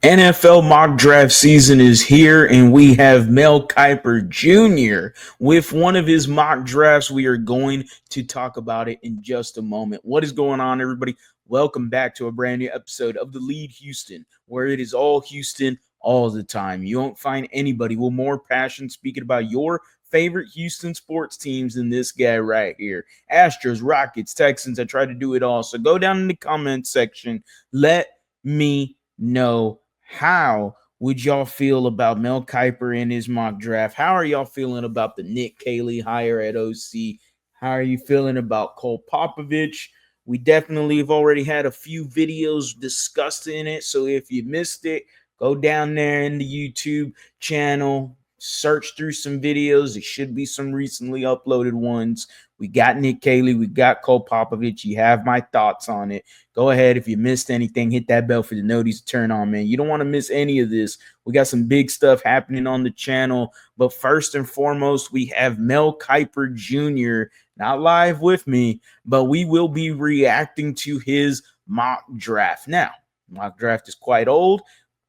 NFL mock draft season is here, and we have Mel Kiper Jr. with one of his mock drafts. We are going to talk about it in just a moment. What is going on, everybody? Welcome back to a brand new episode of TheLead Houston, where it is all Houston all the time. You won't find anybody with more passion speaking about your favorite Houston sports teams than this guy right here. Astros, Rockets, Texans. I try to do it all. So go down in the comments section. Let me know. How would y'all feel about Mel Kiper in his mock draft? How are y'all feeling about the Nick Caley hire at OC? How are you feeling about Cole Popovich? We definitely have already had a few videos discussing it. So if you missed it, go down there in the YouTube channel, search through some videos. There should be some recently uploaded ones. We got Nick Caley. We got Cole Popovich. You have my thoughts on it. Go ahead. If you missed anything, hit that bell for the notice to turn on, man. You don't want to miss any of this. We got some big stuff happening on the channel. But first and foremost, we have Mel Kiper Jr., not live with me, but we will be reacting to his mock draft. Now, mock draft is quite old.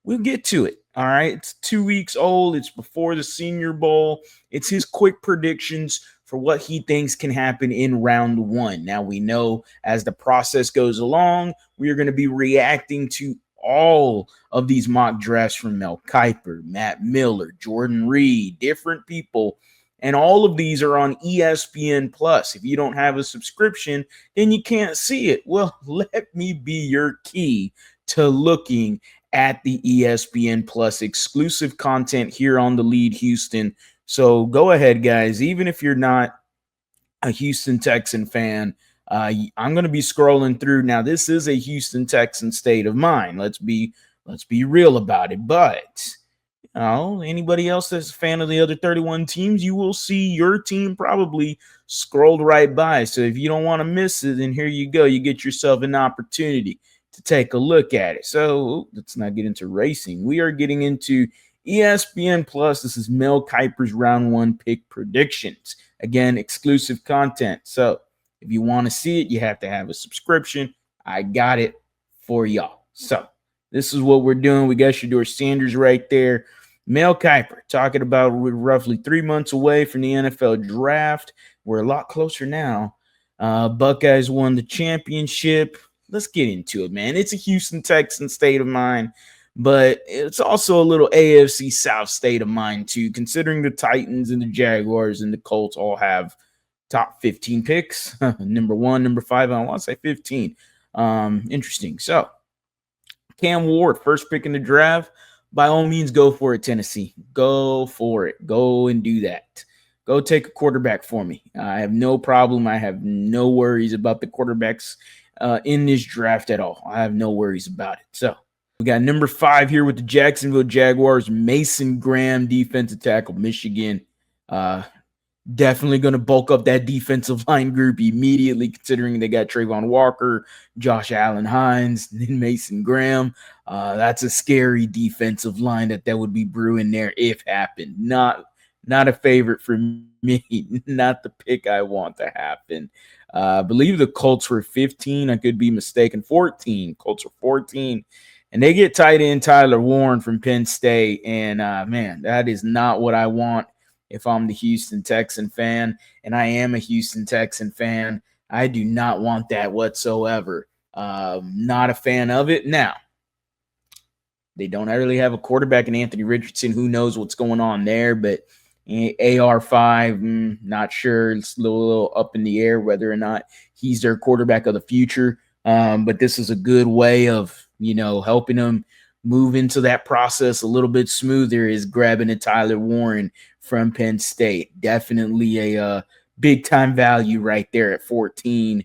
We'll get to it. All right. It's 2 weeks old. It's before the Senior Bowl. It's his quick predictions for what he thinks can happen in round one. Now, we know as the process goes along, we are going to be reacting to all of these mock drafts from Mel Kiper, Matt Miller, Jordan Reed, different people. And all of these are on ESPN Plus. If you don't have a subscription, then you can't see it. Well, let me be your key to looking at the ESPN Plus exclusive content here on TheLead Houston. So go ahead, guys. Even if you're not a Houston Texan fan, I'm going to be scrolling through. Now, this is a Houston Texan state of mind. Let's be real about it. But anybody else that's a fan of the other 31 teams, you will see your team probably scrolled right by. So if you don't want to miss it, then here you go. You get yourself an opportunity to take a look at it. So let's not get into racing. We are getting into ESPN Plus. This is Mel Kiper's round one pick predictions. Again, exclusive content. So if you want to see it, you have to have a subscription. I got it for y'all. So this is what we're doing. We got Shedeur Sanders right there. Mel Kiper talking about we're roughly 3 months away from the NFL draft. We're a lot closer now. Buckeyes won the championship. Let's get into it, man. It's a Houston Texan state of mind, but it's also a little AFC South state of mind, too, considering the Titans and the Jaguars and the Colts all have top 15 picks. Number 1, number 5, I want to say 15. Interesting. So, Cam Ward, first pick in the draft. By all means, go for it, Tennessee. Go for it. Go and do that. Go take a quarterback for me. I have no problem. I have no worries about the quarterbacks in this draft at all. I have no worries about it. So we got number 5 here with the Jacksonville Jaguars, Mason Graham, defensive tackle, Michigan. Definitely going to bulk up that defensive line group immediately, considering they got Trayvon Walker, Josh Allen Hines, and Mason Graham. That's a scary defensive line that would be brewing there if happened. Not a favorite for me. Not the pick I want to happen. I believe the Colts were 15. I could be mistaken. 14. Colts were 14. And they get tight end Tyler Warren from Penn State. And, man, that is not what I want if I'm the Houston Texan fan. And I am a Houston Texan fan. I do not want that whatsoever. Not a fan of it. Now, they don't really have a quarterback in Anthony Richardson. Who knows what's going on there, but AR5, not sure. It's a little up in the air whether or not he's their quarterback of the future. But this is a good way of, helping them move into that process a little bit smoother, is grabbing a Tyler Warren from Penn State. Definitely a big-time value right there at 14.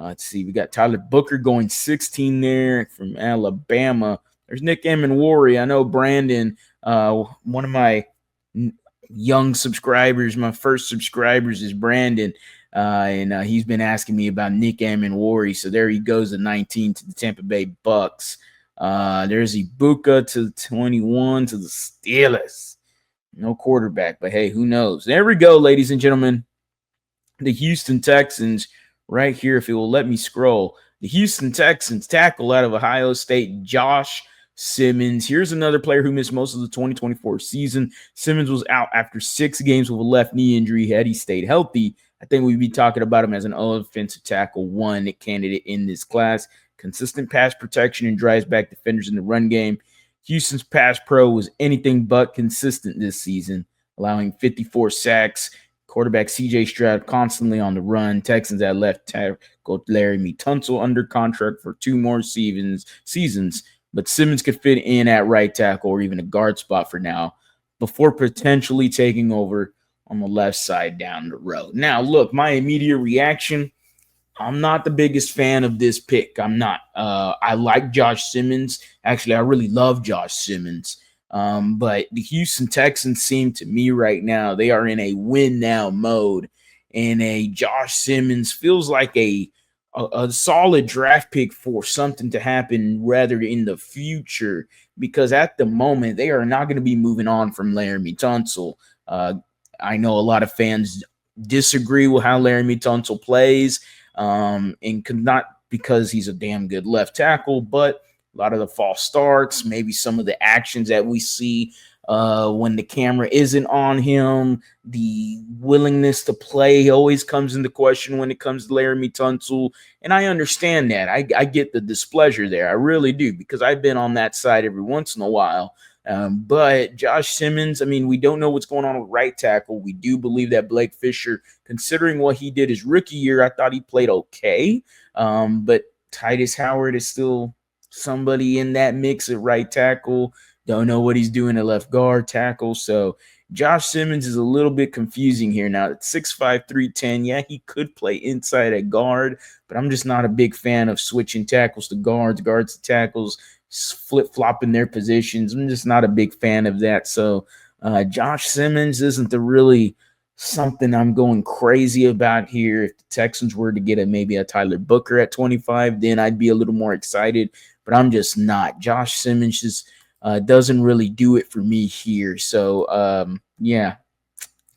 Let's see. We got Tyler Booker going 16 there from Alabama. There's Nick Emmanwori. I know Brandon, one of my young subscribers, my first subscribers is Brandon, and he's been asking me about Nick Emmanwori. So there he goes at 19 to the Tampa Bay Bucks. There's Ibuka to 21 to the Steelers. No quarterback, but hey, who knows? There we go, ladies and gentlemen. The Houston Texans right here, if it will let me scroll. The Houston Texans tackle out of Ohio State, Josh Simmons. Here's another player who missed most of the 2024 season. Simmons was out after 6 games with a left knee injury. Had he stayed healthy, I think we'd be talking about him as an offensive tackle one candidate in this class. Consistent pass protection and drives back defenders in the run game. Houston's pass pro was anything but consistent this season, allowing 54 sacks. Quarterback C.J. Stroud constantly on the run. Texans at left tackle Larry Tunsil under contract for 2 more seasons. But Simmons could fit in at right tackle or even a guard spot for now before potentially taking over on the left side down the road. Now, look, my immediate reaction, I'm not the biggest fan of this pick. I'm not. I like Josh Simmons. Actually, I really love Josh Simmons. But the Houston Texans seem to me right now, they are in a win now mode. And a Josh Simmons feels like a solid draft pick for something to happen rather in the future, because at the moment they are not going to be moving on from Laramie Tunsil. I know a lot of fans disagree with how Laramie Tunsil plays, and not because he's a damn good left tackle, but a lot of the false starts, maybe some of the actions that we see when the camera isn't on him, the willingness to play always comes into question when it comes to Laramie Tunsil. And I understand that. I get the displeasure there. I really do, because I've been on that side every once in a while. But Josh Simmons, I mean, we don't know what's going on with right tackle. We do believe that Blake Fisher, considering what he did his rookie year, I thought he played okay. But Titus Howard is still somebody in that mix at right tackle. Don't know what he's doing at left guard tackle. So Josh Simmons is a little bit confusing here. Now, at 6'5", 310, yeah, he could play inside at guard, but I'm just not a big fan of switching tackles to guards to tackles, flip-flopping their positions. I'm just not a big fan of that. So Josh Simmons isn't the really something I'm going crazy about here. If the Texans were to get maybe a Tyler Booker at 25, then I'd be a little more excited, but I'm just not. Josh Simmons just doesn't really do it for me here. So, yeah,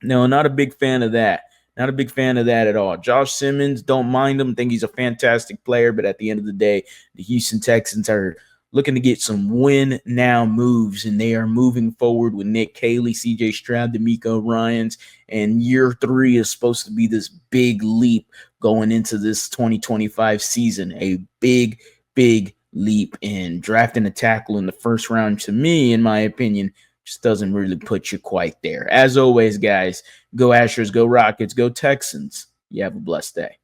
no, not a big fan of that. Not a big fan of that at all. Josh Simmons, don't mind him. Think he's a fantastic player, but at the end of the day, the Houston Texans are looking to get some win now moves, and they are moving forward with Nick Caley, C.J. Stroud, D'Amico Ryans, and year 3 is supposed to be this big leap going into this 2025 season. A big leap, in drafting a tackle in the first round, to me, in my opinion, just doesn't really put you quite there. As always, guys, go Astros, go Rockets, go Texans. You have a blessed day.